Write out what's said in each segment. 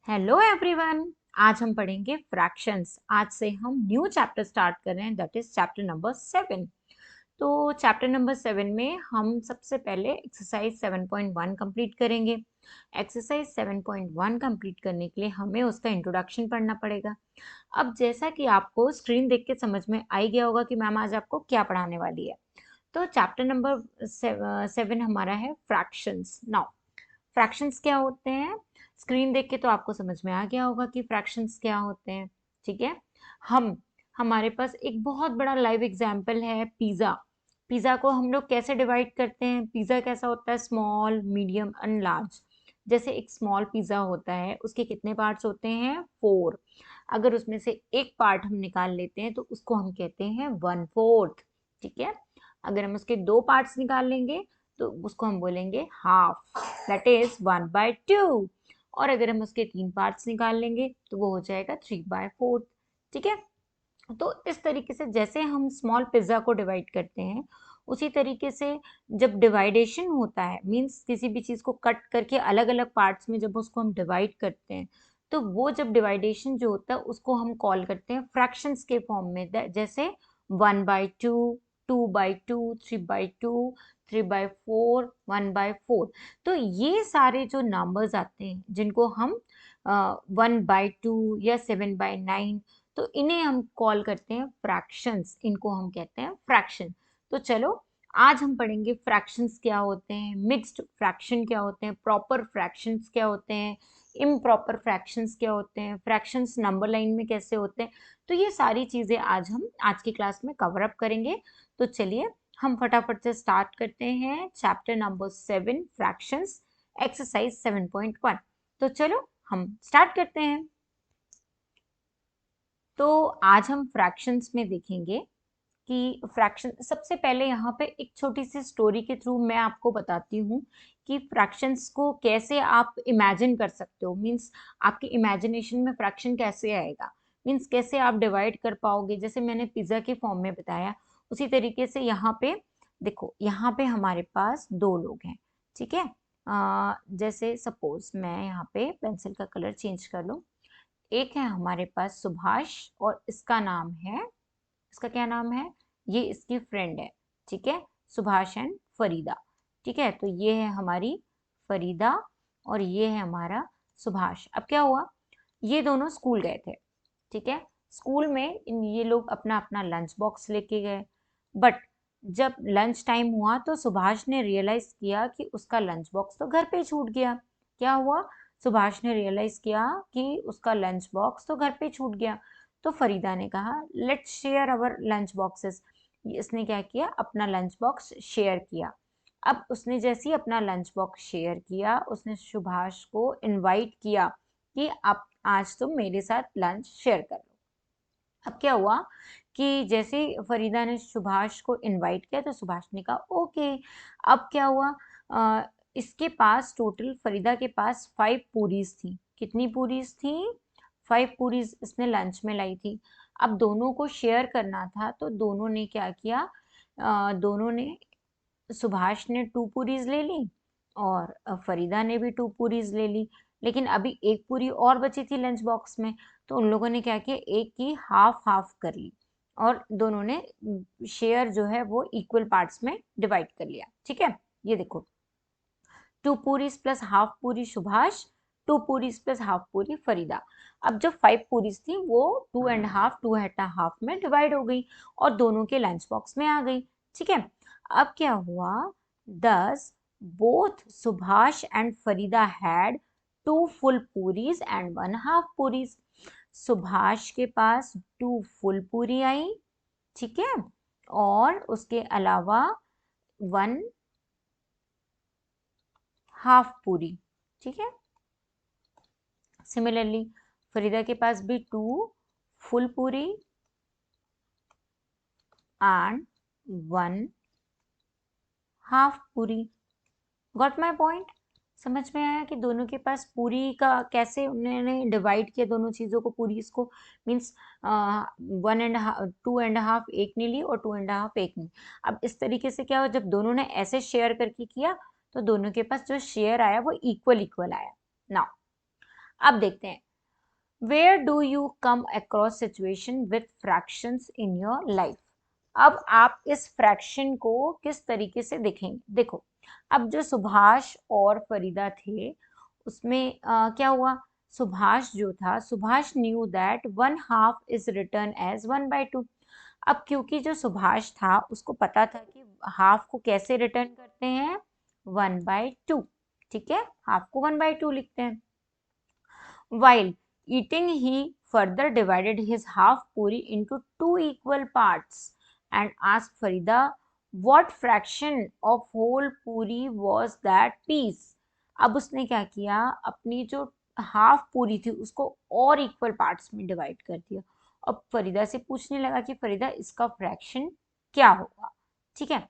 Hello everyone. आज हम पढ़ेंगे फ्रैक्शंस। आज से हम न्यू चैप्टर स्टार्ट कर रहे हैं, दैट इज चैप्टर नंबर 7। तो चैप्टर नंबर 7 में हम सबसे पहले एक्सरसाइज 7.1 कंप्लीट करेंगे। एक्सरसाइज 7.1 कंप्लीट करने के लिए हमें उसका इंट्रोडक्शन पढ़ना पड़ेगा। अब जैसा कि आपको स्क्रीन देख के समझ में आ ही गया होगा कि मैम आज आपको क्या पढ़ाने वाली है। तो चैप्टर नंबर 7 हमारा है फ्रैक्शंस। नाउ फ्रैक्शंस क्या होते हैं? स्क्रीन देख के तो आपको समझ में आ गया होगा कि फ्रैक्शंस क्या होते हैं। ठीक है। हम हमारे पास एक बहुत बड़ा लाइव एग्जांपल है पिज़्ज़ा। पिज़्ज़ा को हम लोग कैसे डिवाइड करते हैं? पिज़्ज़ा कैसा होता है? Small, medium and large. जैसे एक स्मॉल पिज़्ज़ा होता है, उसके कितने पार्ट्स होते हैं? 4। अगर उसमें से एक पार्ट हम निकाल लेते हैं तो उसको हम कहते हैं 1/4। ठीक है। अगर हम उसके 2 पार्ट्स निकाल लेंगे तो उसको हम बोलेंगे हाफ, दैट इज 1/2। और अगर हम उसके 3 पार्ट्स निकाल लेंगे तो वो हो जाएगा 3/4। ठीक है। तो इस तरीके से जैसे हम स्मॉल पिज्जा को डिवाइड करते हैं, उसी तरीके से जब डिवाइडेशन होता है, मींस किसी भी चीज को कट करके अलग अलग पार्ट्स में जब उसको हम डिवाइड करते हैं, तो वो जब डिवाइडेशन जो होता है उसको हम कॉल करते हैं फ्रैक्शंस के फॉर्म में। जैसे 1/2, 2/2, 3/2, 3/4, 1/4। तो ये सारे जो नंबर्स आते हैं जिनको हम 1/2 या 7/9, तो इन्हें हम कॉल करते हैं फ्रैक्शंस। इनको हम कहते हैं फ्रैक्शन। तो चलो आज हम पढ़ेंगे फ्रैक्शंस क्या होते हैं, मिक्स्ड फ्रैक्शन क्या होते हैं, प्रॉपर फ्रैक्शंस क्या होते हैं, इम्प्रॉपर फ्रैक्शंस क्या होते हैं, फ्रैक्शंस नंबर लाइन में कैसे होते हैं। तो ये सारी चीजें आज हम आज की क्लास में कवर अप करेंगे। तो चलिए हम फटाफट से स्टार्ट करते हैं चैप्टर नंबर 7 फ्रैक्शंस, एक्सरसाइज 7.1। तो चलो हम स्टार्ट करते हैं। तो आज हम फ्रैक्शंस में देखेंगे कि फ्रैक्शन सबसे पहले यहाँ पे एक छोटी सी स्टोरी के थ्रू मैं आपको बताती हूँ कि फ्रैक्शंस को कैसे आप इमेजिन कर सकते हो। मींस आपकी इमेजिनेशन में फ्रैक्शन कैसे आएगा, मींस कैसे आप डिवाइड कर पाओगे। जैसे मैंने पिज्जा के फॉर्म में बताया, उसी तरीके से यहाँ पे देखो, यहाँ पे हमारे पास 2 लोग हैं। ठीक है। जैसे सपोज मैं यहाँ पे पेंसिल का कलर चेंज कर लूँ। एक है हमारे पास सुभाष और इसका नाम है, इसका क्या नाम है, ये इसकी फ्रेंड है। ठीक है। सुभाष एंड फरीदा। ठीक है। तो ये है हमारी फरीदा और ये है हमारा सुभाष। अब क्या हुआ, ये दोनों स्कूल गए थे। ठीक है। स्कूल में ये लोग अपना अपना लंच बॉक्स लेके गए। बट जब लंच टाइम हुआ तो सुभाष ने रियलाइज किया कि उसका लंच बॉक्स तो घर पे ही छूट गया। क्या हुआ, सुभाष ने रियलाइज किया कि उसका लंच बॉक्स तो घर पे छूट गया। तो फरीदा ने कहा let's share our lunch boxes. इसने क्या किया, अपना लंच बॉक्स शेयर किया। अब उसने जैसे ही अपना लंच बॉक्स शेयर किया, उसने सुभाष को इनवाइट किया कि आप आज तुम मेरे साथ लंच शेयर कर लो। अब क्या हुआ कि जैसे फरीदा ने सुभाष को इनवाइट किया तो सुभाष ने कहा ओके। अब क्या हुआ, इसके पास टोटल, फरीदा के पास 5 पूरीज थी। कितनी पूरीज थी? 5 पूरीज इसने लंच में लाई थी। अब दोनों को शेयर करना था तो दोनों ने क्या किया, दोनों ने, सुभाष ने 2 पूरीज ले ली और फरीदा ने भी 2 पूरीज ले ली। लेकिन अभी एक पूरी और बची थी लंच बॉक्स में, तो उन लोगों ने क्या किया, एक की हाफ हाफ कर ली और दोनों ने शेयर जो है वो इक्वल पार्ट्स में डिवाइड कर लिया। ठीक है। ये देखो, 2 पूरीज प्लस हाफ पूरी सुभाष, 2 पूरीज प्लस हाफ पूरी फरीदा। अब जो 5 पूरीज थी वो 2.5 में डिवाइड हो गई और दोनों के लंच बॉक्स में आ गई। ठीक है। अब क्या हुआ, दस both Subhash and Farida had 2 full puris and 1 half puris. Subhash के पास 2 फुल पूरी आई। ठीक है। और उसके अलावा 1 हाफ पूरी। ठीक है। सिमिलरली फरीदा के पास भी 2 फुल पूरी एंड 1 हाफ पूरी। Got my point? समझ में आया कि दोनों के पास पूरी का कैसे उन्होंने डिवाइड किया दोनों चीजों को, पूरी इसको। मीन्स 2.5 एक ने ली और 2.5 एक ने। अब इस तरीके से क्या हुआ, जब दोनों ने ऐसे शेयर करके किया तो दोनों के पास जो शेयर आया वो इक्वल इक्वल आया। नाउ अब देखते हैं, where do you come across situation with fractions in your life. अब आप इस फ्रैक्शन को किस तरीके से देखेंगे। देखो, अब जो सुभाष और फरीदा थे उसमें क्या हुआ, सुभाष जो था, Subhash knew that 1/2 is written as 1/2। अब क्योंकि जो सुभाष था उसको पता था कि हाफ को कैसे रिटर्न करते हैं, 1/2। ठीक है, हाफ को 1/2 लिखते हैं। While eating, he further divided his half puri into two equal parts and asked Farida what fraction of whole puri was that piece. अब उसने क्या किया, अपनी जो हाफ पूरी थी उसको और इक्वल पार्ट्स में डिवाइड कर दिया। अब फरीदा से पूछने लगा कि फरीदा इसका फ्रैक्शन क्या होगा। ठीक है,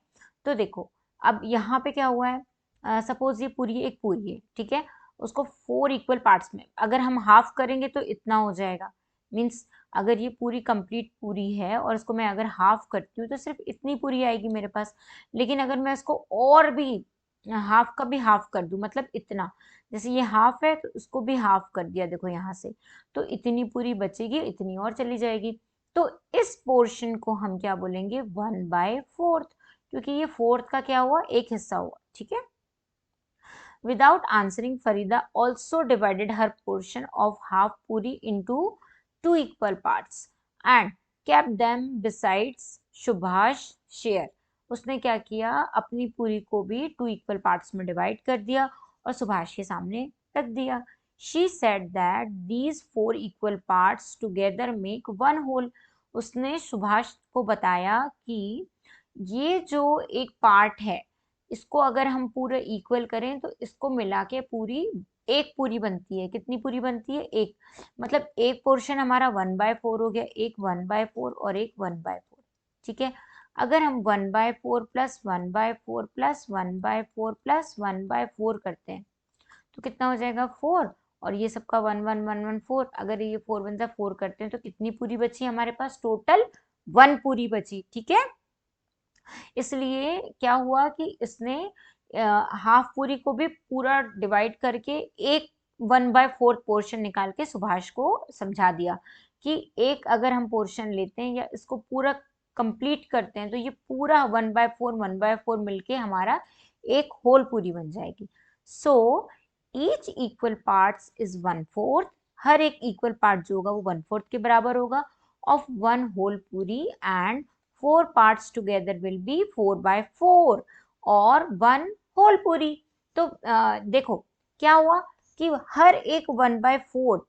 तो देखो अब यहाँ पे क्या हुआ है, सपोज ये पूरी एक पूरी है, ठीक है, उसको 4 इक्वल पार्ट्स में अगर हम हाफ करेंगे तो इतना हो जाएगा। मीन्स अगर ये पूरी कंप्लीट पूरी है और इसको मैं अगर हाफ करती हूँ तो सिर्फ इतनी पूरी आएगी मेरे पास। लेकिन अगर मैं इसको और भी हाफ का भी हाफ कर दूं, मतलब इतना, जैसे ये हाफ है तो इसको भी हाफ कर दिया, देखो यहाँ से, तो इतनी पूरी बचेगी, इतनी और चली जाएगी। तो इस पोर्शन को हम क्या बोलेंगे, 1/4, क्योंकि ये फोर्थ का क्या हुआ, एक हिस्सा हुआ। ठीक है, without answering, Farida also divided her portion of half puri into 2 equal parts and kept them besides Subhash share. उसने क्या किया, अपनी पूरी को भी 2 इक्वल पार्ट्स में डिवाइड कर दिया और सुभाष के सामने रख दिया। She said that these 4 equal parts together make one whole. उसने सुभाष को बताया कि ये जो एक पार्ट है इसको अगर हम पूरा इक्वल करें तो इसको मिला के पूरी एक पूरी बनती है। कितनी पूरी बनती है, एक, मतलब एक पोर्शन हमारा 1/4 हो गया, एक 1/4 और एक 1/4। ठीक है, अगर हम 1/4 प्लस 1/4 प्लस 1/4 प्लस 1/4 करते हैं तो कितना हो जाएगा, 4, और ये सबका 1 1 1 1 4। अगर ये 4 1 जा 4 करते हैं तो कितनी पूरी बची हमारे पास, टोटल 1 पूरी बची। ठीक है, इसलिए क्या हुआ कि इसने हाफ पूरी को भी पूरा डिवाइड करके एक 1/4 पोर्शन निकाल के सुभाष को समझा दिया कि एक अगर हम पोर्शन लेते हैं या इसको पूरा कंप्लीट करते हैं तो ये पूरा 1/4 मिलके हमारा एक होल पूरी बन जाएगी। So each equal parts is 1/4, हर एक इक्वल पार्ट जो होगा वो 1/4 के बराबर होगा ऑफ 1 होल पूरी, and 4 parts together will be 4/4 और 1 whole पूरी। तो देखो क्या हुआ कि हर एक 1/4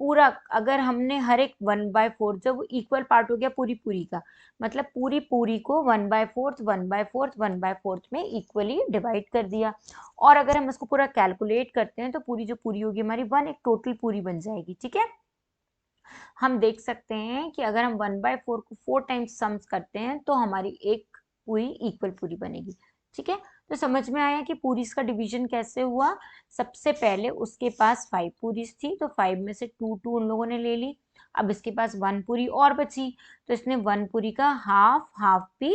पूरा, अगर हमने हर एक 1/4, जब इक्वल पार्ट हो गया पूरी पूरी का, मतलब पूरी पूरी को 1/4 1/4 1/4 में इक्वली डिवाइड कर दिया। और अगर हम इसको पूरा कैलकुलेट करते हैं तो पूरी जो पूरी होगी हमारी 1 एक टोटल पूरी बन जाएगी। ठीक है, हम देख सकते हैं कि अगर हम 1/4 को 4 टाइम्स सम्स करते हैं तो हमारी एक पूरी इक्वल पूरी बनेगी। ठीक है, तो समझ में आया कि पूरीज का डिवीजन कैसे हुआ। सबसे पहले उसके पास 5 पूरीज थी तो 5 में से 2 2 उन लोगों ने ले ली। अब इसके पास 1 पूरी और बची तो इसने 1 पूरी का हाफ हाफ भी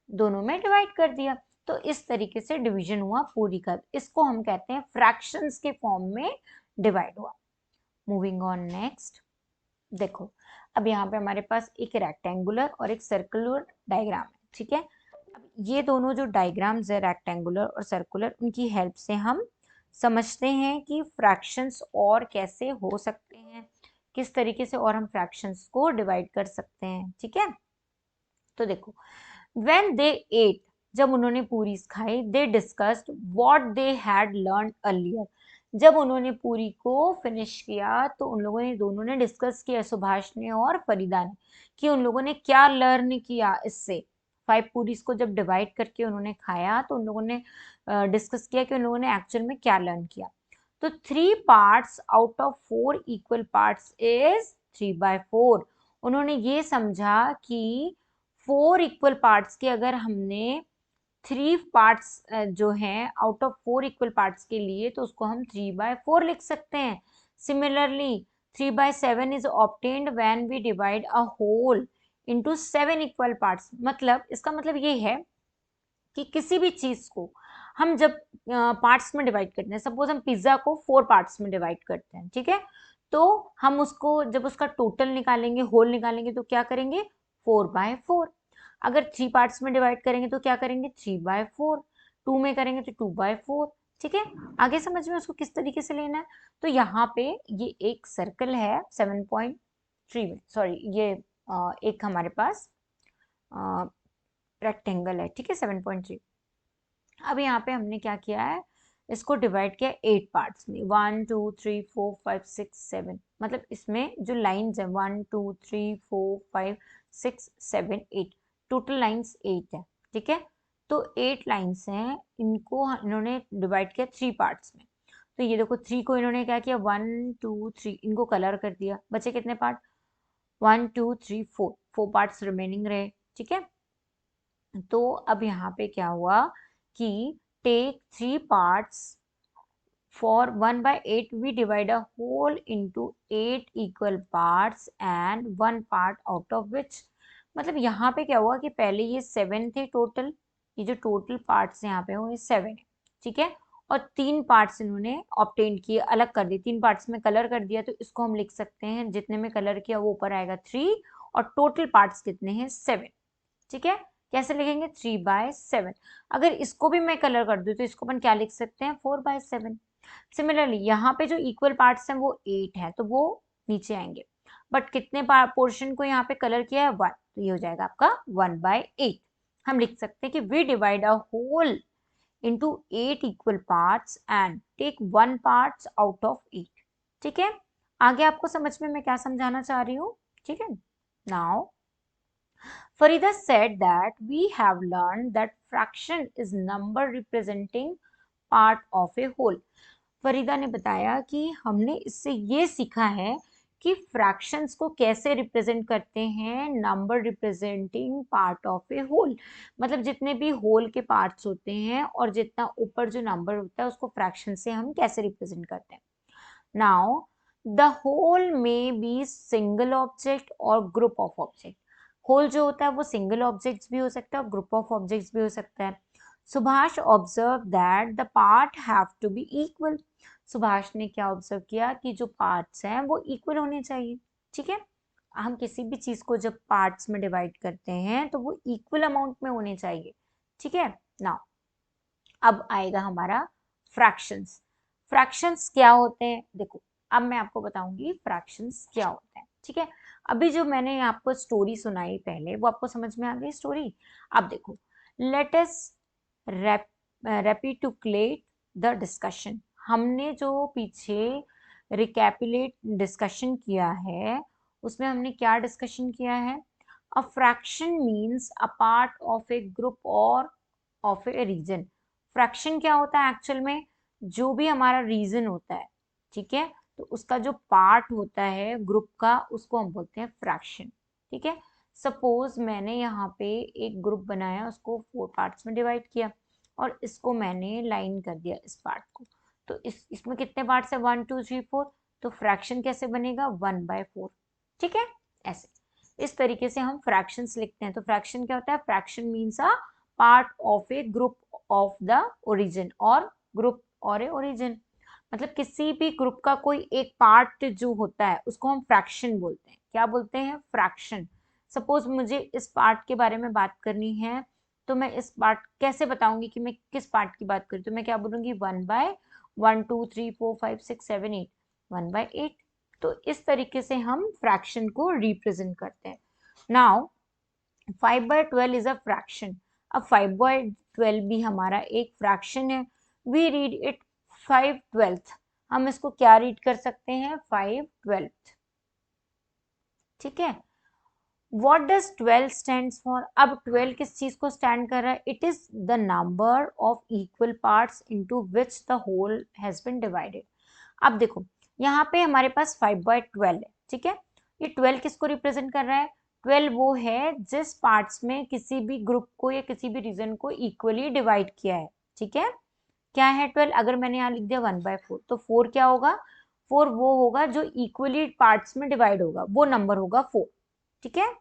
दोनों में डिवाइड कर दिया। तो इस तरीके से डिवीजन हुआ पूरी का, इसको हम कहते हैं फ्रैक्शंस के फॉर्म में डिवाइड हुआ। मूविंग ऑन नेक्स्ट, देखो अब यहाँ पे हमारे पास एक रेक्टेंगुलर और एक सर्कुलर डायग्राम है। ठीक है, अब ये दोनों जो डायग्राम्स है रेक्टेंगुलर और सर्कुलर, उनकी हेल्प से हम समझते हैं कि फ्रैक्शंस और कैसे हो सकते हैं, किस तरीके से और हम फ्रैक्शंस को डिवाइड कर सकते हैं। ठीक है, तो देखो, व्हेन दे एट, जब उन्होंने पूरीज खाई, they discussed what they had learn earlier. जब उन्होंने पूरी को फिनिश किया तो उन लोगों ने, दोनों ने डिस्कस किया, सुभाष ने और फरीदा ने, कि उन लोगों ने क्या लर्न किया इससे। 5 पूरीज को जब डिवाइड करके उन्होंने खाया तो उन लोगों ने डिस्कस किया कि उन लोगों ने एक्चुअल में क्या लर्न किया। तो 3 parts out of 4 equal parts is 3/4। उन्होंने ये समझा कि 4 इक्वल पार्ट्स के अगर हमने 3 पार्ट्स जो हैं आउट ऑफ 4 इक्वल पार्ट्स के लिए तो उसको हम 3/4 लिख सकते हैं। Similarly 3/7 is obtained when we divide a whole into 7 equal parts. मतलब इसका मतलब ये है कि किसी भी चीज को हम जब पार्ट्स में डिवाइड करते हैं, सपोज हम पिज्जा को 4 पार्ट्स में डिवाइड करते हैं, ठीक है, तो हम उसको जब उसका टोटल निकालेंगे, होल निकालेंगे, तो क्या करेंगे 4/4। अगर 3 पार्ट्स में डिवाइड करेंगे तो क्या करेंगे 3/4, 2 में करेंगे तो 2/4। ठीक है, आगे समझ में उसको किस तरीके से लेना है। तो यहाँ पे ये एक सर्कल है 7.3 में, सॉरी ये एक हमारे पास रेक्टेंगल है, ठीक है 7.3। अब यहाँ पे हमने क्या किया है, इसको डिवाइड किया 8 पार्ट्स में, 1 2 3 4 5 6 7, मतलब इसमें जो लाइंस है 1 2 3 4 5 6 7 8, टोटल लाइंस 8 है। ठीक है, तो 8 लाइंस हैं, इनको इन्होंने डिवाइड किया 3 पार्ट्स में। तो ये देखो 3 को इन्होंने क्या किया 1 2 3, इनको कलर कर दिया, बचे कितने पार्ट 1 2 3 4, 4 पार्ट्स रिमेनिंग रहे। ठीक है, तो अब यहाँ पे क्या हुआ कि take 3 parts for 1/8 we divide a whole into 8 equal parts and 1 part out of which, मतलब यहाँ पे क्या हुआ कि पहले ये 7 थे टोटल, ये जो टोटल पार्ट्स यहाँ पे वो ये 7 है। ठीक है, और 3 पार्ट्स इन्होंने ऑब्टेन किए, अलग कर दिए, 3 पार्ट्स में कलर कर दिया, तो इसको हम लिख सकते हैं जितने में कलर किया वो ऊपर आएगा 3 और टोटल पार्ट्स कितने हैं 7। ठीक है, कैसे लिखेंगे 3/7। अगर इसको भी मैं कलर कर दूं तो इसको अपन क्या लिख सकते हैं 4/7। सिमिलरली यहाँ पे जो इक्वल पार्ट्स हैं वो 8 है, तो वो नीचे आएंगे, बट कितने पोर्शन को यहाँ पे कलर किया है 1, तो ये हो जाएगा आपका 1/8। हम लिख सकते हैं कि we divide a whole into 8 equal parts and take 1 parts out of 8। ठीक है, आगे आपको समझ में मैं क्या समझाना चाह रही हूँ। ठीक है, now Farida said that we have learned that fraction is number representing part of a whole. Farida ने बताया कि हमने इससे ये सीखा है कि फ्रैक्शंस को कैसे रिप्रेजेंट करते हैं, number representing part of a whole, मतलब जितने भी होल के पार्ट्स होते हैं और जितना ऊपर जो नंबर होता है उसको फ्रैक्शन से हम कैसे रिप्रेजेंट करते हैं। नाउ द होल में बी सिंगल ऑब्जेक्ट और ग्रुप ऑफ ऑब्जेक्ट। होल जो होता है वो सिंगल ऑब्जेक्ट्स भी हो सकता है और ग्रुप ऑफ ऑब्जेक्ट्स भी हो सकता है। Subhash observe that the part have to be equal. Subhash ने क्या ऑब्जर्व किया कि जो पार्ट्स हैं वो इक्वल होने चाहिए। ठीक है, हम किसी भी चीज को जब पार्ट्स में डिवाइड करते हैं तो वो इक्वल अमाउंट में होने चाहिए। ठीक है, नाउ अब आएगा हमारा फ्रैक्शंस। फ्रैक्शंस क्या होते हैं, देखो अब मैं आपको बताऊंगी फ्रैक्शंस क्या होते हैं। ठीक है, अभी जो मैंने आपको स्टोरी सुनाई पहले वो आपको समझ में आ गई स्टोरी। अब देखो लेट अस रेपिटुलेट द डिस्कशन। हमने जो पीछे रिकैपुलेट डिस्कशन किया है उसमें हमने क्या डिस्कशन किया है, a fraction means a part of A group और ऑफ ए रीजन। फ्रैक्शन क्या होता है एक्चुअल में, जो भी हमारा रीजन होता है, ठीक है, तो उसका जो पार्ट होता है ग्रुप का उसको हम बोलते हैं फ्रैक्शन। ठीक है, सपोज मैंने यहाँ पे एक ग्रुप बनाया, उसको 4 पार्ट्स में डिवाइड किया और इसको मैंने लाइन कर दिया इस पार्ट को, तो इसमें कितने पार्ट्स है 1 2 3 4, तो फ्रैक्शन कैसे बनेगा 1/4। ठीक है, ऐसे इस तरीके से हम फ्रैक्शंस लिखते हैं। तो फ्रैक्शन क्या होता है, fraction means a part of A group of the origin और ग्रुप और ए ओरिजिन, मतलब किसी भी ग्रुप का कोई एक पार्ट जो होता है उसको हम फ्रैक्शन बोलते हैं। क्या बोलते हैं, फ्रैक्शन। सपोज मुझे इस पार्ट के बारे में बात करनी है तो मैं इस पार्ट कैसे बताऊंगी कि मैं किस पार्ट की बात करूँ, तो मैं क्या बोलूंगी 1/1 2 3 4 5 6 7 8, 1/8। तो इस तरीके से हम फ्रैक्शन को रिप्रेजेंट करते हैं। Now 5/12 is a fraction. अब 5/12 भी हमारा एक फ्रैक्शन है। We read it 5/12। हम इसको क्या रीड कर सकते हैं 5/12। ठीक है, वॉट डज 12 स्टैंड फॉर। अब 12 किस चीज को स्टैंड कर रहा है, it is the number of equal parts into which the whole has been divided. अब देखो यहाँ पे हमारे पास 5/12 है। ठीक है, ये 12 किसको रिप्रेजेंट कर रहा है, 12 वो है जिस पार्ट्स में किसी भी ग्रुप को या किसी भी रीजन को इक्वली डिवाइड किया है। ठीक है, क्या है 12, अगर मैंने यहाँ लिख दिया 1/4, तो 4 क्या होगा, 4 वो होगा जो इक्वली पार्ट्स में डिवाइड होगा, वो नंबर होगा 4। ठीक है,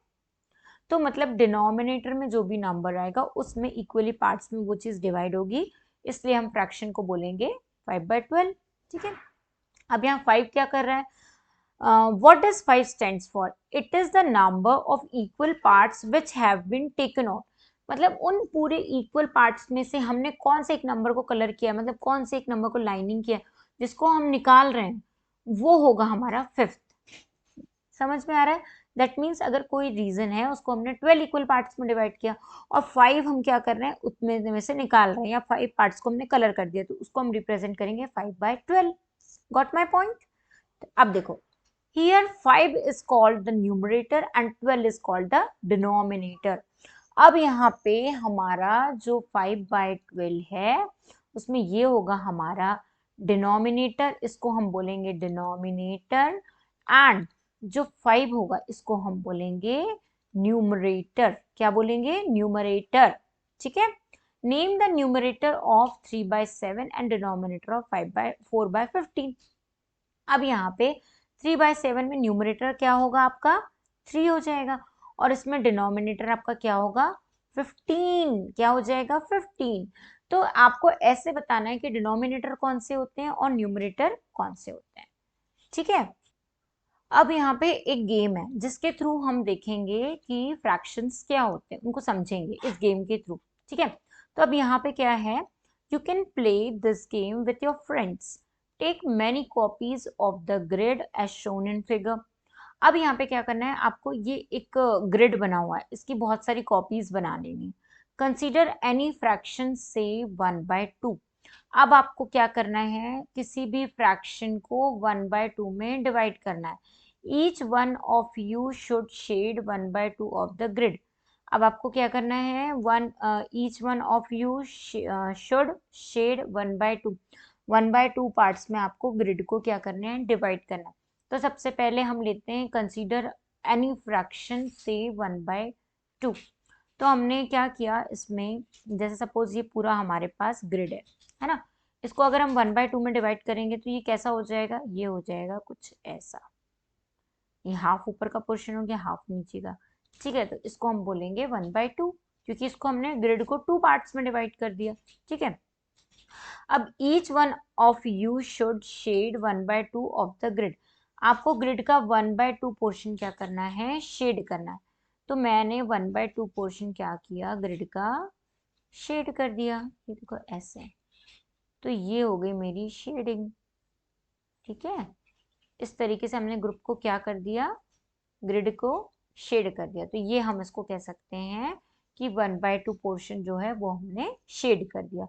तो मतलब डिनोमिनेटर में जो भी नंबर आएगा उसमें इक्वली पार्ट्स में वो चीज डिवाइड होगी, इसलिए हम फ्रैक्शन को बोलेंगे 5/12। ठीक है, अब यहाँ 5 क्या कर रहा है? What does 5 stands for? It is the number of equal parts which have been taken out. मतलब उन पूरे इक्वल पार्ट्स में से हमने कौन से एक नंबर को कलर किया, मतलब कौन से एक नंबर को लाइनिंग किया, जिसको हम निकाल रहे हैं, वो होगा हमारा 5th। समझ में आ रहा है? दैट मीन्स अगर कोई रीजन है उसको हमने 12 इक्वल पार्ट्स में डिवाइड किया और 5 हम क्या कर रहे हैं उतने में से निकाल रहे हैं, या 5 पार्ट्स को हमने कलर कर दिया, तो उसको हम रिप्रेजेंट करेंगे 5/12। Got my point? अब देखो, here 5 is called the numerator and 12 is called the denominator। अब यहाँ पे हमारा जो 5/12 है उसमें ये होगा हमारा डिनोमिनेटर, इसको हम बोलेंगे डिनोमिनेटर, एंड जो 5 होगा इसको हम बोलेंगे न्यूमरेटर। क्या बोलेंगे? न्यूमरेटर। ठीक है, name the numerator of 3/7 and denominator of 4/15। अब यहाँ पे 3/7 में न्यूमरेटर क्या होगा आपका? 3 हो जाएगा, और इसमें डिनोमिनेटर आपका क्या होगा? 15। क्या हो जाएगा? 15। तो आपको ऐसे बताना है कि डिनोमिनेटर कौन से होते हैं और न्यूमरेटर कौन से होते हैं। ठीक है, अब यहाँ पे एक गेम है जिसके थ्रू हम देखेंगे कि फ्रैक्शंस क्या होते हैं, उनको समझेंगे इस गेम के थ्रू। ठीक है, तो अब यहाँ पे क्या है? You can play this game with your friends, take many copies of the grid as shown in figure. अब यहाँ पे क्या करना है आपको? ये एक ग्रिड बना हुआ है, इसकी बहुत सारी कॉपीज बना लेनी। कंसीडर एनी फ्रैक्शन से 1/2। अब आपको क्या करना है? किसी भी फ्रैक्शन को 1/2 में डिवाइड करना है। Each one of you should shade 1/2 of the grid. अब आपको क्या करना है? Each one of you should shade 1/2। 1/2 parts में आपको ग्रिड को क्या करना है? डिवाइड करना है। तो सबसे पहले हम लेते हैं कंसीडर एनी फ्रैक्शन से 1/2। तो हमने क्या किया इसमें, जैसे सपोज ये पूरा हमारे पास ग्रिड है ना, इसको अगर हम 1/2 में डिवाइड करेंगे तो ये कैसा हो जाएगा? ये हो जाएगा कुछ ऐसा। ये हाफ ऊपर का पोर्शन हो गया, हाफ नीचे का। ठीक है, तो इसको हम बोलेंगे 1/2, क्योंकि इसको हमने ग्रिड को 2 पार्ट्स में डिवाइड कर दिया। ठीक है, अब each one of you should shade 1/2 of the grid. आपको ग्रिड का 1/2 पोर्शन क्या करना है? शेड करना है। तो मैंने 1/2 पोर्शन क्या किया? ग्रिड का शेड कर दिया। ये देखो ऐसे, तो ये हो गई मेरी शेडिंग। ठीक है, इस तरीके से हमने ग्रुप को क्या कर दिया? ग्रिड को शेड कर दिया। तो ये हम इसको कह सकते हैं कि 1/2 पोर्शन जो है वो हमने शेड कर दिया।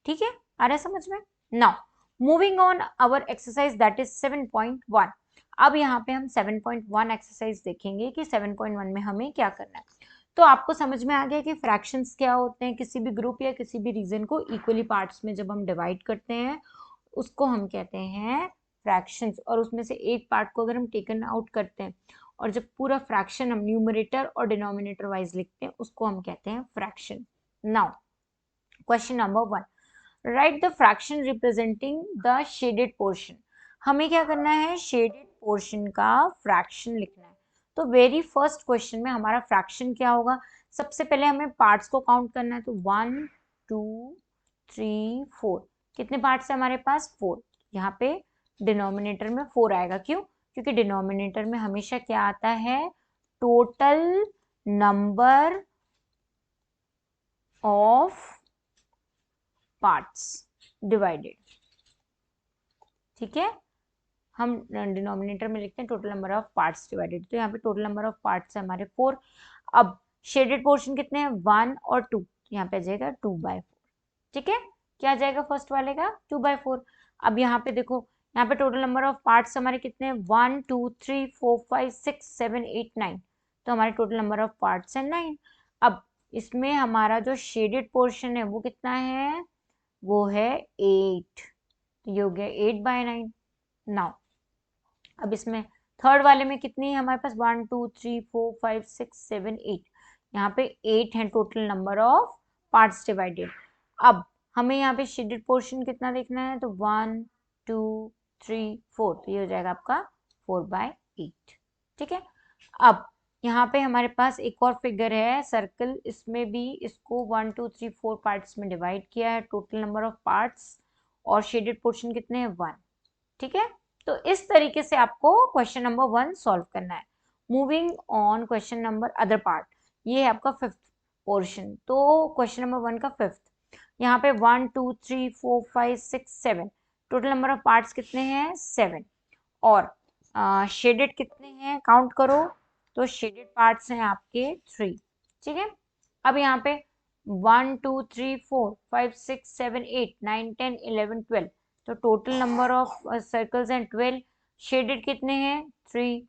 ठीक है, आ रहा है समझ में? Now moving on our exercise that is 7.1। अब यहाँ पे हम 7.1 एक्सरसाइज देखेंगे कि 7.1 में हमें क्या करना है। तो आपको समझ में आ गया कि फ्रैक्शंस क्या होते हैं। किसी भी ग्रुप या किसी भी रीजन को इक्वली पार्ट्स में जब हम डिवाइड करते हैं उसको हम कहते हैं फ्रैक्शंस, और उसमें से एक पार्ट को अगर हम टेकन आउट करते हैं और जब पूरा फ्रैक्शन हम न्यूमरेटर और डिनोमिनेटर वाइज लिखते हैं उसको हम कहते हैं fraction. Now question number 1, right the fraction representing the shaded portion. हमें क्या करना है? शेडेड पोर्शन का फ्रैक्शन लिखना है। तो वेरी फर्स्ट क्वेश्चन में हमारा फ्रैक्शन क्या होगा? सबसे पहले हमें पार्ट्स को काउंट करना है। तो 1 2 3 4, कितने पार्ट्स है हमारे पास? 4। यहाँ पे डिनोमिनेटर में 4 आएगा। क्यों? क्योंकि डिनोमिनेटर में हमेशा क्या आता है? Total number of parts divided. ठीक है, हम डिनोमिनेटर में लिखते हैं total number of parts divided. तो यहाँ पे टोटल नंबर ऑफ पार्ट्स है हमारे 4। अब शेडेड पोर्शन कितने हैं? 1 और 2। यहाँ पे आ जाएगा 2/4। ठीक है, क्या आ जाएगा फर्स्ट वाले का? 2/4। अब यहाँ पे देखो, यहाँ पे टोटल नंबर ऑफ पार्ट्स हमारे कितने हैं? 1 2 3 4 5 6 7 8 9। तो हमारे टोटल नंबर ऑफ पार्ट्स है 9। अब इसमें हमारा जो शेडेड पोर्शन है वो कितना है? वो है 8। तो ये हो गया 8/9। नाउ अब इसमें थर्ड वाले में कितनी है हमारे पास? 1 2 3 4 5 6 7 8। यहाँ पे 8 है total number of parts divided. अब हमें यहाँ पे शेडेड पोर्शन कितना देखना है? तो 1 2 3 4। तो ये हो जाएगा आपका 4/8। ठीक है, अब यहाँ पे हमारे पास एक और फिगर है सर्कल, इसमें भी इसको 1 2 3 4 पार्ट्स में डिवाइड किया है, टोटल नंबर ऑफ पार्ट्स, और शेडेड पोर्शन कितने हैं 1। ठीक है, तो इस तरीके से आपको क्वेश्चन नंबर 1 सॉल्व करना है। Moving on question number other part, ये है आपका 5th पोर्शन। तो क्वेश्चन नंबर 1 का 5th, यहाँ पे 1 2 3 4 5 6 7, टोटल नंबर ऑफ पार्ट्स कितने हैं 7, और शेडेड कितने हैं काउंट करो, तो शेडेड पार्ट्स हैं आपके 3। ठीक है, अब यहाँ पे 1 2 3 4 5 6 7 8 9 10 11 12, तो टोटल नंबर ऑफ सर्कल्स हैं 12, शेडेड कितने हैं 3।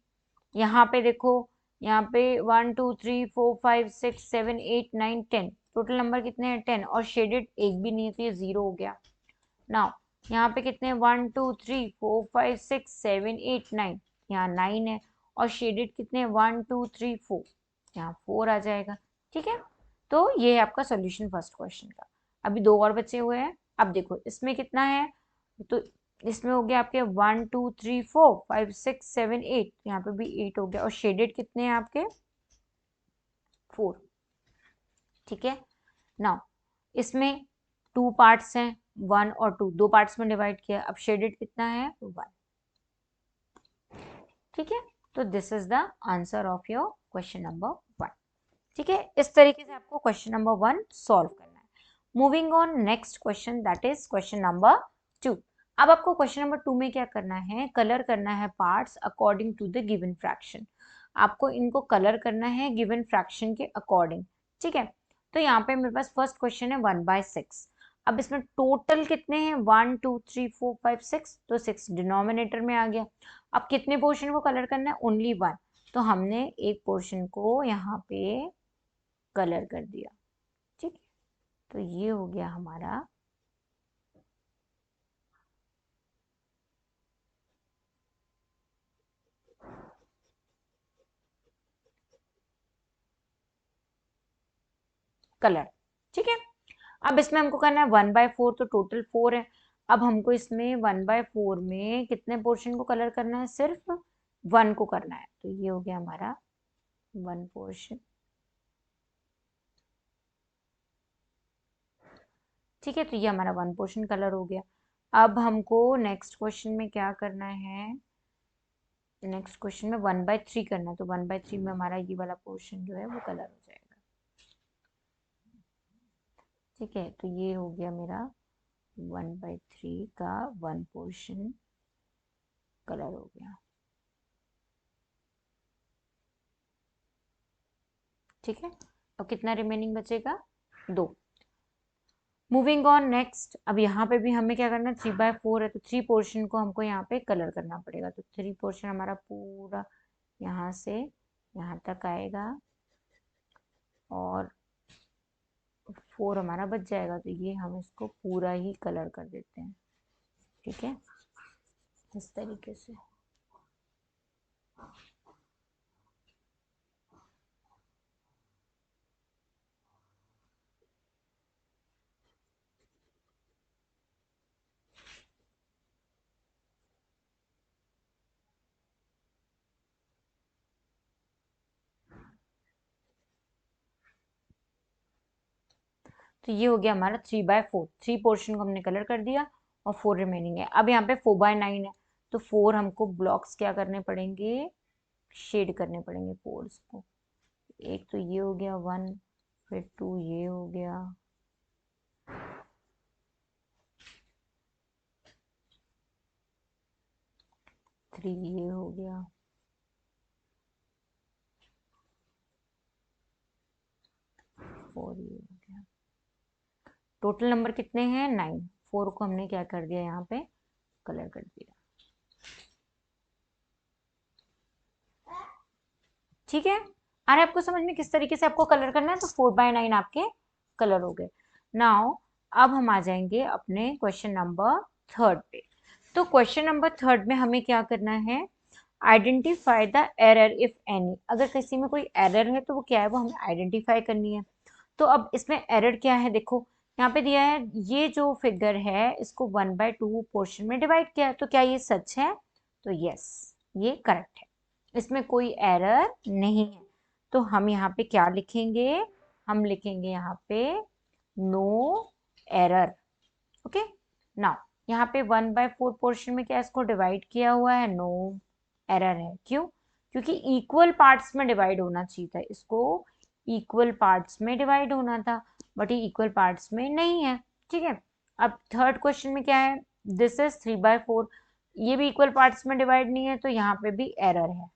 यहाँ पे देखो, यहाँ पे 1 2 3 4 5 6 7 8 9 10, टोटल नंबर कितने हैं 10, और शेडेड एक भी नहीं है तो ये 0 हो गया। नाउ यहाँ पे कितने 1 2 3 4 5 6 7 8 9, यहाँ 9 है, और शेडेड कितने 1 2 3 4, यहाँ 4 आ जाएगा। ठीक है, तो ये है आपका सॉल्यूशन फर्स्ट क्वेश्चन का। अभी दो और बचे हुए हैं। अब देखो इसमें कितना है, तो इसमें हो गया आपके 1 2 3 4 5 6 7 8, यहाँ पे भी 8 हो गया, और शेडेड कितने हैं आपके 4। ठीक है, नाउ इसमें 2 पार्ट्स हैं, 1 और 2, 2 पार्ट्स में डिवाइड किया, अब शेडेड कितना है 1। ठीक है, तो this is the answer of your question number 1। ठीक है, इस तरीके से आपको क्वेश्चन नंबर 1 सॉल्व करना है। Moving on next question, that is question number 2। अब आपको क्वेश्चन नंबर 2 में क्या करना है, कलर करना है parts according to the given fraction. आपको इनको कलर करना है गिवन फ्रैक्शन के अकॉर्डिंग। ठीक है, तो यहाँ पे मेरे पास फर्स्ट क्वेश्चन है 1/6। अब इसमें टोटल कितने हैं 1 2 3 4 5 6, तो 6 डिनोमिनेटर में आ गया। अब कितने पोर्शन को कलर करना है, ओनली 1, तो हमने एक पोर्शन को यहाँ पे कलर कर दिया। ठीक है, तो ये हो गया हमारा कलर। ठीक है, अब इसमें हमको करना है 1/4, तो टोटल 4 है। अब हमको इसमें 1/4 में कितने पोर्शन को कलर करना है, सिर्फ 1 को करना है, तो ये हो गया हमारा 1 पोर्शन। ठीक है, तो ये हमारा 1 पोर्शन कलर हो गया। अब हमको नेक्स्ट क्वेश्चन में क्या करना है, नेक्स्ट क्वेश्चन में 1/3 करना है, तो 1/3 में हमारा ये वाला पोर्शन जो है वो कलर हो जाएगा। ठीक है, तो ये हो गया मेरा 1/3 का 1 पोर्शन कलर हो गया। ठीक है, अब कितना रिमेनिंग बचेगा 2। मूविंग ऑन नेक्स्ट, अब यहाँ पे भी हमें क्या करना है, 3/4 है, तो 3 पोर्शन को हमको यहाँ पे कलर करना पड़ेगा। तो 3 पोर्शन हमारा पूरा यहाँ से यहाँ तक आएगा, और 4 हमारा बच जाएगा, तो ये हम इसको पूरा ही कलर कर देते हैं। ठीक है, इस तरीके से। तो ये हो गया हमारा 3/4, 3 पोर्शन को हमने कलर कर दिया, और 4 रिमेनिंग है। अब यहाँ पे 4/9 है, तो 4 हमको ब्लॉक्स क्या करने पड़ेंगे, शेड करने पड़ेंगे पोर्स को। एक तो ये हो गया 1, फिर 2 ये हो गया, 3 ये हो गया, 4 ये हो गया। टोटल नंबर कितने हैं 9, 4 को हमने क्या कर दिया यहाँ पे कलर कर दिया। ठीक है, आ रहा है आपको समझ में किस तरीके से आपको कलर करना है, तो 4/9 आपके कलर हो गए। नाउ अब हम आ जाएंगे अपने क्वेश्चन नंबर 3 पे। तो क्वेश्चन नंबर 3 में हमें क्या करना है, identify the error if any. अगर किसी में कोई एरर है तो वो क्या है, वो हमें आइडेंटिफाई करनी है। तो अब इसमें एरर क्या है, देखो यहाँ पे दिया है, ये जो फिगर है इसको 1/2 पोर्शन में डिवाइड किया है, तो क्या ये सच है, तो यस ये करेक्ट है, इसमें कोई एरर नहीं है। तो हम यहाँ पे क्या लिखेंगे, हम लिखेंगे यहाँ पे नो एरर। ओके, नाउ यहाँ पे 1/4 पोर्शन में क्या इसको डिवाइड किया हुआ है, नो एरर है। क्यों? क्योंकि इक्वल पार्ट्स में डिवाइड होना चाहिए था, इसको इक्वल पार्ट्स में डिवाइड होना था, बट ये इक्वल पार्ट्स में नहीं है। ठीक है, अब थर्ड क्वेश्चन में क्या है, दिस इज 3/4, ये भी इक्वल पार्ट्स में डिवाइड नहीं है, तो यहाँ पे भी एरर है,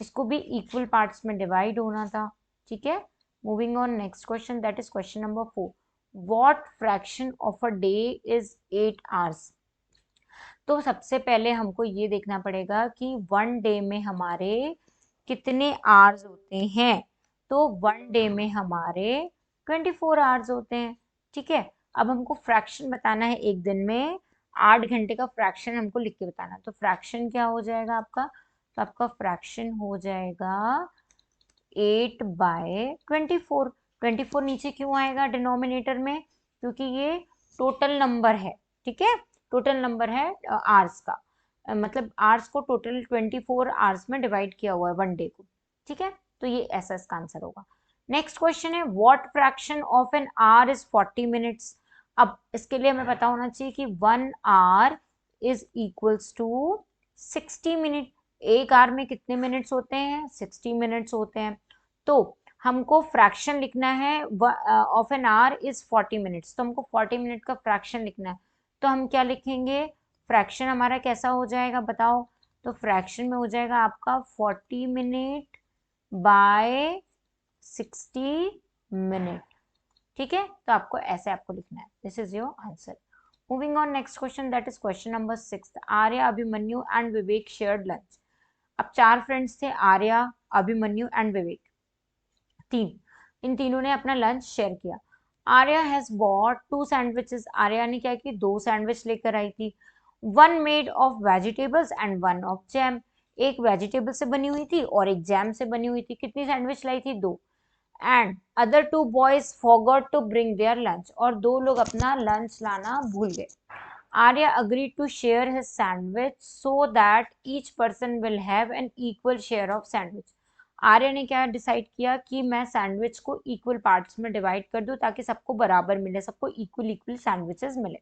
इसको भी इक्वल पार्ट्स में डिवाइड होना था। ठीक है, moving on next question, that is question number 4, what fraction of a day is 8 hours. तो सबसे पहले हमको ये देखना पड़ेगा कि वन डे में हमारे कितने आवर्स होते हैं। तो वन डे में हमारे 24 आवर्स होते हैं। ठीक है, अब हमको फ्रैक्शन बताना है, एक दिन में 8 घंटे का फ्रैक्शन हमको लिख के बताना। तो फ्रैक्शन क्या हो जाएगा आपका, तो आपका फ्रैक्शन हो जाएगा 8/24। 24 नीचे क्यों आएगा डिनोमिनेटर में, क्योंकि ये टोटल नंबर है। ठीक है, टोटल नंबर है आवर्स का, मतलब आवर्स को टोटल 24 आवर्स में डिवाइड किया हुआ है वन डे को। ठीक है, तो ये ऐसा इसका आंसर होगा। नेक्स्ट क्वेश्चन है, what fraction of an hour is 40 minutes. अब इसके लिए हमें पता होना चाहिए कि 1 hour is equals to 60 minute. एक आवर में कितने मिनट्स होते हैं, 60 मिनट्स होते हैं। तो हमको फ्रैक्शन लिखना है of an hour is 40 minutes, तो हमको 40 मिनट का फ्रैक्शन लिखना है। तो हम क्या लिखेंगे, फ्रैक्शन हमारा कैसा हो जाएगा बताओ, तो फ्रैक्शन में हो जाएगा आपका 40 मिनट बाय 60 मिनट। ठीक है, तो आपको ऐसे आपको लिखना है, this is your answer. Moving on next question, that is question number 6, Arya, Abhimanyu and Vivek shared lunch. अब 4 फ्रेंड्स थे, आर्या, अभिमन्यु एंड विवेक, तीन, इन तीनों ने अपना लंच शेयर किया। Arya has bot 2 sandwiches, Arya ने क्या की 2 सैंडविच लेकर आई थी। One made of vegetables and one of jam, एक वेजिटेबल से बनी हुई थी और एक जैम से बनी हुई थी। कितनी सैंडविच लाई थी, 2। And other 2 boys forgot to bring their lunch, और 2 लोग अपना लंच लाना भूल गए। Arya agreed to share his sandwich so that each person will have an equal share of sandwich। Arya ने क्या डिसाइड किया कि मैं सैंडविच को इक्वल पार्ट्स में डिवाइड कर दूं ताकि सबको बराबर मिले, सबको इक्वल इक्वल सैंडविचेस मिले।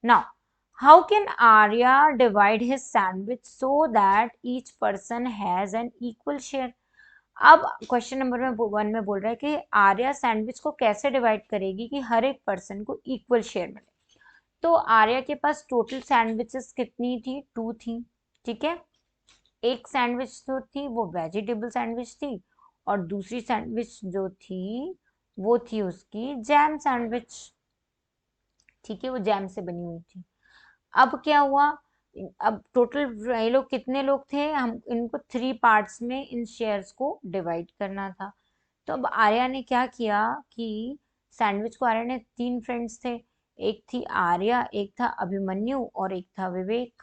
Now how can Arya divide his sandwich so that each person has an equal share. अब क्वेश्चन नंबर 1 में बोल रहा है कि आर्या सैंडविच को कैसे डिवाइड करेगी कि हर एक पर्सन को इक्वल शेयर मिले। तो आर्या के पास टोटल सैंडविचेस कितनी थी, 2 थी। ठीक है, एक सैंडविच जो थी वो वेजिटेबल सैंडविच थी, और दूसरी सैंडविच जो थी वो थी उसकी जैम सैंडविच। ठीक है, वो जैम से बनी हुई थी। अब क्या हुआ, अब टोटल ये लोग कितने लोग थे, हम इनको 3 पार्ट्स में इन शेयर्स को डिवाइड करना था। तो अब आर्या ने क्या किया कि सैंडविच को, आर्या ने 3 फ्रेंड्स थे, एक थी आर्या, एक था अभिमन्यु और एक था विवेक।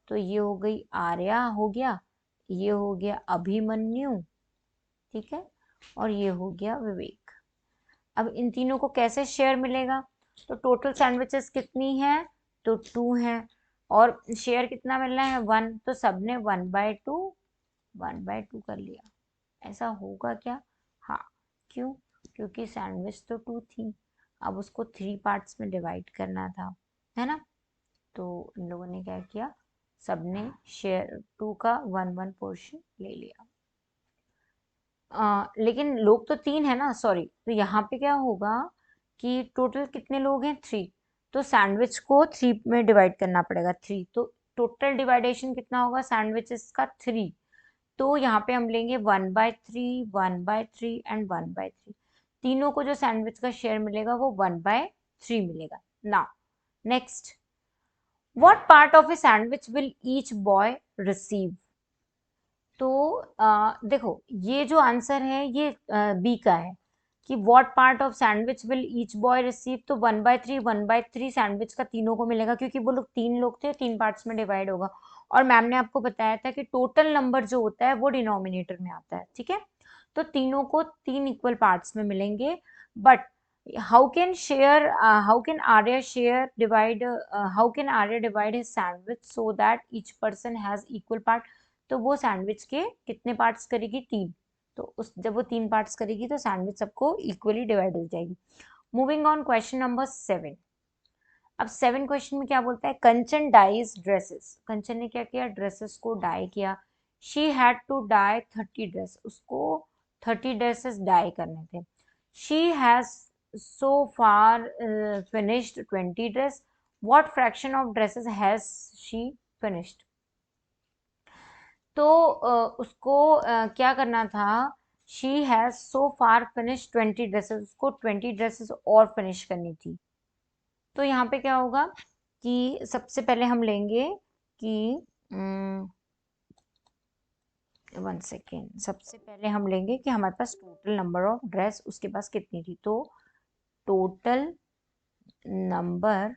तो ये हो गई आर्या हो गया, ये हो गया अभिमन्यु, ठीक है, और ये हो गया विवेक। अब इन तीनों को कैसे शेयर मिलेगा, तो टोटल सैंडविचेस कितनी है, तो 2 है, और शेयर कितना मिलना है, 1, तो सबने 1/2 1/2 कर लिया। ऐसा होगा क्या, हाँ, क्यों, क्योंकि सैंडविच तो 2 थी, अब उसको 3 पार्ट्स में डिवाइड करना था, है ना। तो इन लोगों ने क्या किया, सबने शेयर 2 का 1-1 पोर्शन ले लिया। लेकिन लोग तो 3 है ना, सॉरी, तो यहाँ पे क्या होगा कि टोटल कितने लोग हैं, 3, तो सैंडविच को 3 में डिवाइड करना पड़ेगा, 3, तो टोटल डिवाइडेशन कितना होगा सैंडविचेस का, 3। तो यहाँ पे हम लेंगे 1/3 1/3 एंड 1/3, तीनों को जो सैंडविच का शेयर मिलेगा वो 1/3 मिलेगा। Now next, what part of a sandwich will each boy receive. तो देखो ये जो आंसर है ये बी का है कि what part of sandwich will each boy receive, तो 1/3 1/3 सैंडविच का तीनों को मिलेगा, क्योंकि वो लोग 3 लोग थे, 3 पार्ट्स में डिवाइड होगा। और मैम ने आपको बताया था कि टोटल नंबर जो होता है वो डिनोमिनेटर में आता है। ठीक है, तो तीनों को 3 इक्वल पार्ट्स में मिलेंगे। But how can Arya share divide how can Arya divide his sandwich so that each person has equal part। तो वो सैंडविच के कितने पार्ट्स करेगी, 3। तो उस जब वो 3 पार्ट्स करेगी तो सैंडविच सबको इक्वली डिवाइड हो जाएगी। Moving on question number 7। अब 7 क्वेश्चन में क्या बोलता है, कंचन डाइज ड्रेसेस। कंचन ने क्या किया, ड्रेसेस को डाई किया। She had to dye 30 dress, उसको 30 ड्रेसेस डाई करने थे। She has so far finished 20 dress, what fraction of dresses has she finished. तो उसको क्या करना था, she has so far finish 20 dresses, उसको 20 ड्रेसेस और फिनिश करनी थी। तो यहाँ पे क्या होगा कि सबसे पहले हम लेंगे कि 1 सेकेंड, सबसे पहले हम लेंगे कि हमारे पास टोटल नंबर ऑफ ड्रेस उसके पास कितनी थी। तो total number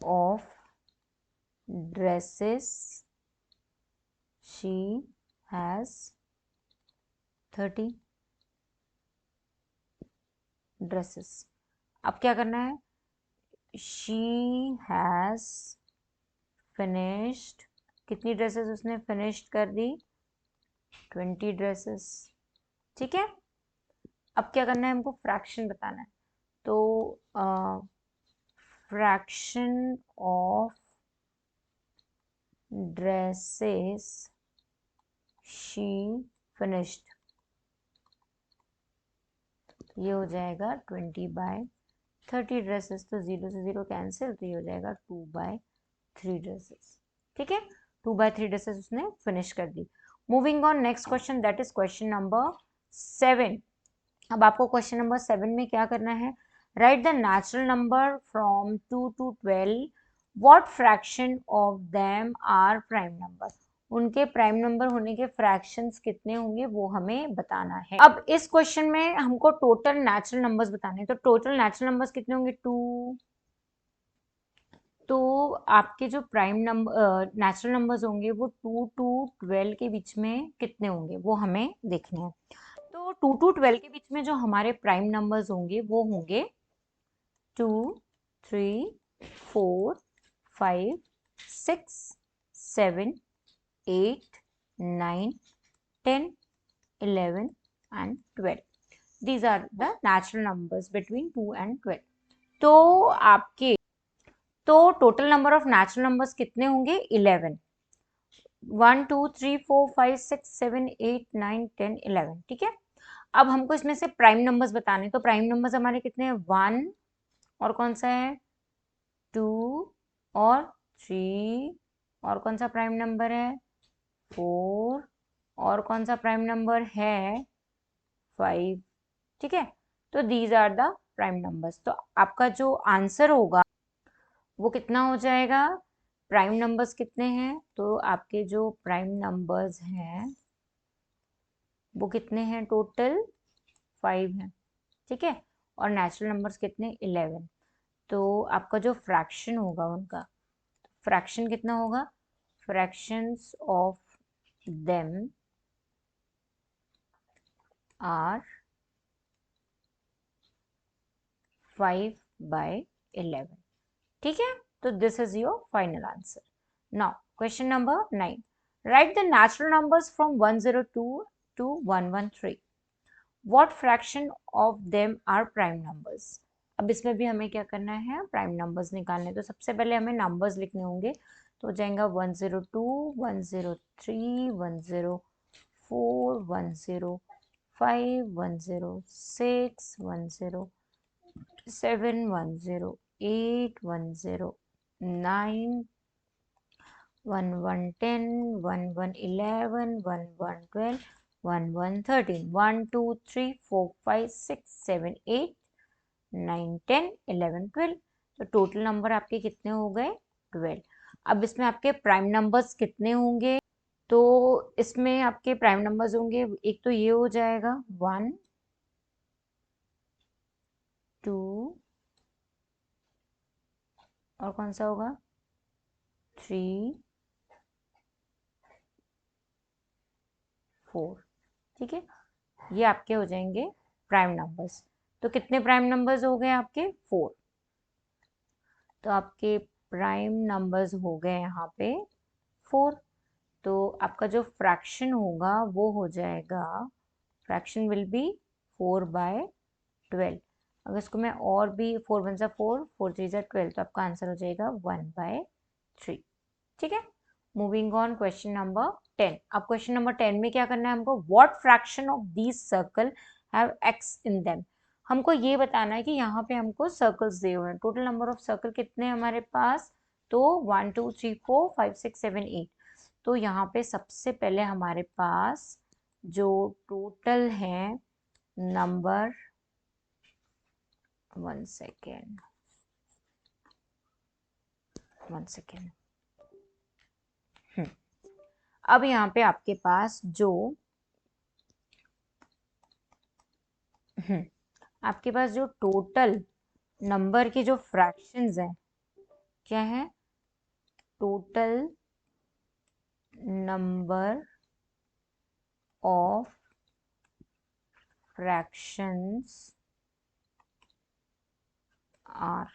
of dresses she has 30 dresses. अब क्या करना है, शी हैज फिनिश्ड, कितनी ड्रेसेस उसने फिनिश्ड कर दी, 20 ड्रेसेस। ठीक है, अब क्या करना है, हमको फ्रैक्शन बताना है। तो fraction of dresses she finished, ये हो जाएगा 20/30 ड्रेसेस। तो 0 से 0 कैंसिल, तो ये हो जाएगा 2/3 ड्रेसेस। ठीक है, 2/3 ड्रेसेस उसने फिनिश कर दी। Moving on next question, that is question number 7। अब आपको क्वेश्चन नंबर 7 में क्या करना है, write the natural number from 2 to 12, what fraction of them are prime number. उनके प्राइम नंबर होने के फ्रैक्शंस कितने होंगे वो हमें बताना है। अब इस क्वेश्चन में हमको टोटल नेचुरल नंबर्स बताने हैं। तो टोटल नेचुरल नंबर्स कितने होंगे, 2। तो आपके जो प्राइम नंबर नेचुरल नंबर्स होंगे वो 2 to 12 के बीच में कितने होंगे वो हमें देखने हैं। तो 2 to 12 के बीच में जो हमारे प्राइम नंबर्स होंगे वो होंगे 2, 3, 4, 5, 6, 7, 8, 9, 10, 11 and 12. These are the natural numbers between 2 and 12. तो total number of natural numbers कितने होंगे, 11। 1 2 3 4 5 6 7 8 9 10 11। ठीक है, अब हमको इसमें से प्राइम नंबर्स बताने। तो प्राइम नंबर्स हमारे कितने हैं, 1, और कौन सा है, 2 और 3, और कौन सा प्राइम नंबर है, 4, और कौन सा प्राइम नंबर है, 5। ठीक है, तो these are the prime numbers. तो आपका जो आंसर होगा वो कितना हो जाएगा, प्राइम नंबर्स कितने हैं, तो आपके जो प्राइम नंबर्स हैं वो कितने हैं, टोटल 5 हैं। ठीक है, और नेचुरल नंबर्स कितने, 11। तो आपका जो फ्रैक्शन होगा उनका, फ्रैक्शन कितना होगा, फ्रैक्शंस ऑफ देम आर 5/11। ठीक है, तो this is your final answer. Now question number 9, write the natural numbers from 102 to 113, what fraction of them are prime numbers. अब इसमें भी हमें क्या करना है, प्राइम नंबर्स निकालने। तो सबसे पहले हमें नंबर्स लिखने होंगे। तो हो जाएगा 102, 103, 104, 105, 106, 107, 108, 109, 1110, 1111, 1112, 1113, 1 2 3 4 5 6 7 8 9 10 11 12। तो टोटल नंबर आपके कितने हो गए, 12। अब इसमें आपके प्राइम नंबर्स कितने होंगे, तो इसमें आपके प्राइम नंबर्स होंगे, एक तो ये हो जाएगा 1 2, और कौन सा होगा, 3 4। ठीक है, ये आपके हो जाएंगे प्राइम नंबर्स। तो कितने प्राइम नंबर्स हो गए आपके, 4। तो आपके प्राइम नंबर्स हो गए यहाँ पे 4। तो आपका जो फ्रैक्शन होगा वो हो जाएगा, फ्रैक्शन विल बी 4/12। अगर इसको मैं और भी 4 1 4, 4 3 12, तो आपका आंसर हो जाएगा 1/3। ठीक है, मूविंग ऑन क्वेश्चन नंबर 10। अब क्वेश्चन नंबर 10 में क्या करना है हमको, what fraction of these circle have X in them. हमको ये बताना है कि यहाँ पे हमको सर्कल्स दिए हुए हैं, टोटल नंबर ऑफ सर्कल कितने हैं हमारे पास, तो 1 2 3 4 5 6 7 8। तो यहाँ पे सबसे पहले हमारे पास जो टोटल है नंबर, 1 सेकेंड 1 सेकेंड, अब यहाँ पे आपके पास जो आपके पास जो टोटल नंबर के जो फ्रैक्शंस हैं, क्या है, total number of fractions are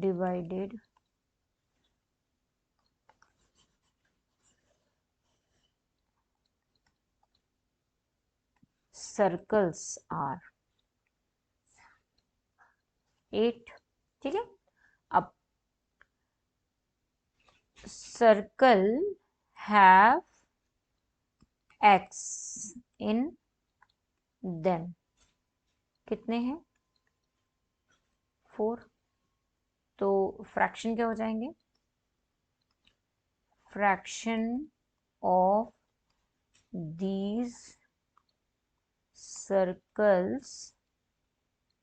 divided circles are 8। ठीक है, अब circle have X in them, कितने हैं, 4। तो फ्रैक्शन क्या हो जाएंगे, fraction of these circles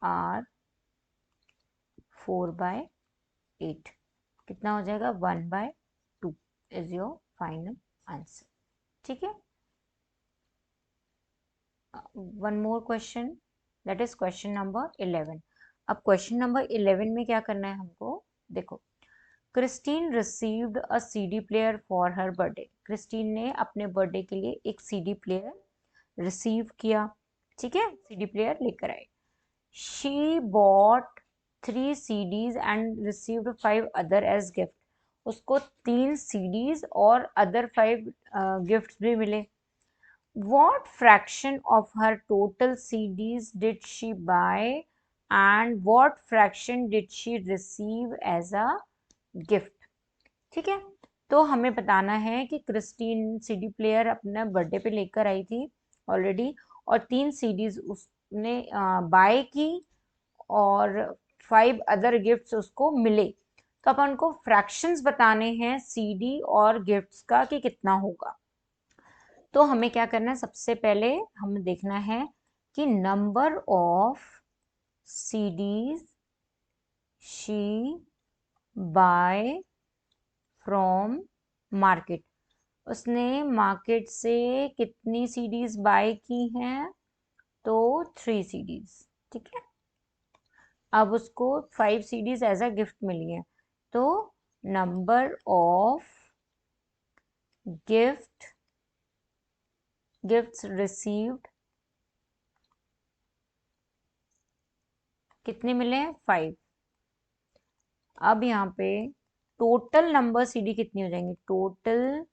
are 4/8, कितना हो जाएगा, 1/2 इज योर फाइनल आंसर। ठीक है, one more question, that is question number 11। अब क्वेश्चन नंबर 11 में क्या करना है हमको, देखो, Christine received a CD player for her birthday. Christine ने अपने बर्थडे के लिए एक सीडी प्लेयर रिसीव किया। ठीक है, सीडी प्लेयर लेकर आए। She bought 3 CDs and received 5 other as gift. उसको 3 CDs और अदर 5 गिफ्ट्स भी मिले। What fraction of her total CDs did she buy and what fraction did she receive as a gift? ठीक है, तो हमें बताना है कि क्रिस्टीन सीडी प्लेयर अपना बर्थडे पे लेकर आई थी ऑलरेडी, और 3 CDs उसने बाय की और 5 अदर गिफ्ट्स उसको मिले। तो अपन को फ्रैक्शंस बताने हैं सीडी और गिफ्ट्स का कि कितना होगा। तो हमें क्या करना है, सबसे पहले हमें देखना है कि number of CDs she buy from market. उसने मार्केट से कितनी सीडीज बाय की हैं, तो 3 सीडीज। ठीक है, अब उसको 5 सीडीज एज अ गिफ्ट मिली है, तो नंबर ऑफ गिफ्ट्स रिसीव्ड कितने मिले हैं, 5। अब यहाँ पे टोटल नंबर सीडी कितनी हो जाएंगी, total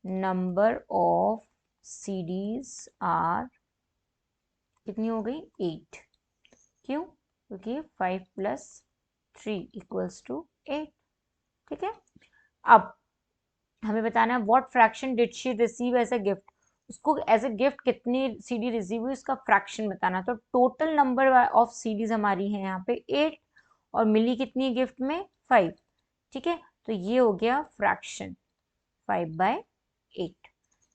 number of CDs are कितनी हो गई, 8। क्यों, क्योंकि 5 + 3 = 8। ठीक है, अब हमें बताना है what fraction did she receive as a gift. उसको एज अ गिफ्ट कितनी सीडी रिसीव हुई, उसका फ्रैक्शन बताना। तो टोटल नंबर ऑफ सीडीज हमारी है यहाँ पे 8 और मिली कितनी गिफ्ट में, 5। ठीक है, तो ये हो गया fraction 5/8।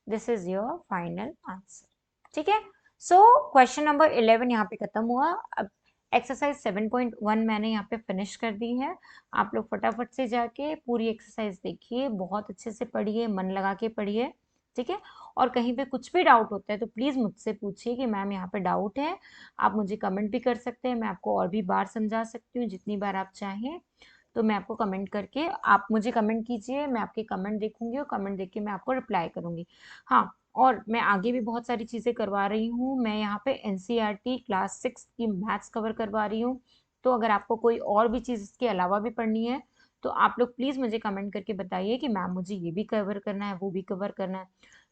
This is your final answer. ठीक है, सो क्वेश्चन नंबर 11 यहाँ पे खत्म हुआ। अब एक्सरसाइज 7.1 मैंने यहाँ पे फिनिश कर दी है। आप लोग फटाफट से जाके पूरी एक्सरसाइज देखिए, बहुत अच्छे से पढ़िए, मन लगा के पढ़िए। ठीक है, और कहीं पे कुछ भी डाउट होता है तो प्लीज़ मुझसे पूछिए कि मैम यहाँ पे डाउट है। आप मुझे कमेंट भी कर सकते हैं, मैं आपको और भी बार समझा सकती हूँ, जितनी बार आप चाहें। तो मैं आपको कमेंट करके, आप मुझे कमेंट कीजिए, मैं आपके कमेंट देखूंगी और कमेंट देख के मैं आपको रिप्लाई करूंगी। हाँ, और मैं आगे भी बहुत सारी चीज़ें करवा रही हूँ। मैं यहाँ पे NCERT क्लास 6 की मैथ्स कवर करवा रही हूँ। तो अगर आपको कोई और भी चीज़ इसके अलावा भी पढ़नी है तो आप लोग प्लीज़ मुझे कमेंट करके बताइए कि मैम मुझे ये भी कवर करना है, वो भी कवर करना है।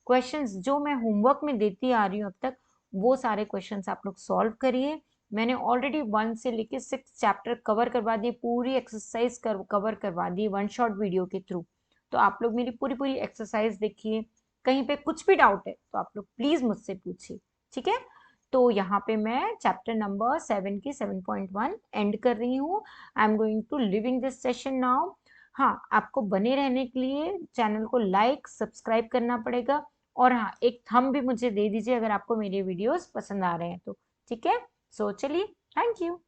क्वेश्चंस जो मैं होमवर्क में देती आ रही हूँ अब तक, वो सारे क्वेश्चंस आप लोग सॉल्व करिए। मैंने ऑलरेडी 1 से लेके 6 चैप्टर कवर करवा दिए, पूरी एक्सरसाइज कवर करवा दी वन शॉट वीडियो के थ्रू। तो आप लोग मेरी पूरी पूरी एक्सरसाइज देखिए, कहीं पे कुछ भी डाउट है तो आप लोग प्लीज मुझसे पूछिए, ठीक है। तो यहाँ पे मैं चैप्टर नंबर 7 की 7.1 एंड कर रही हूँ। I am going to living this session now. हाँ, आपको बने रहने के लिए चैनल को लाइक सब्सक्राइब करना पड़ेगा, और हाँ, एक थंब भी मुझे दे दीजिए अगर आपको मेरे वीडियोस पसंद आ रहे हैं तो, ठीक है। सो चलिए, थैंक यू।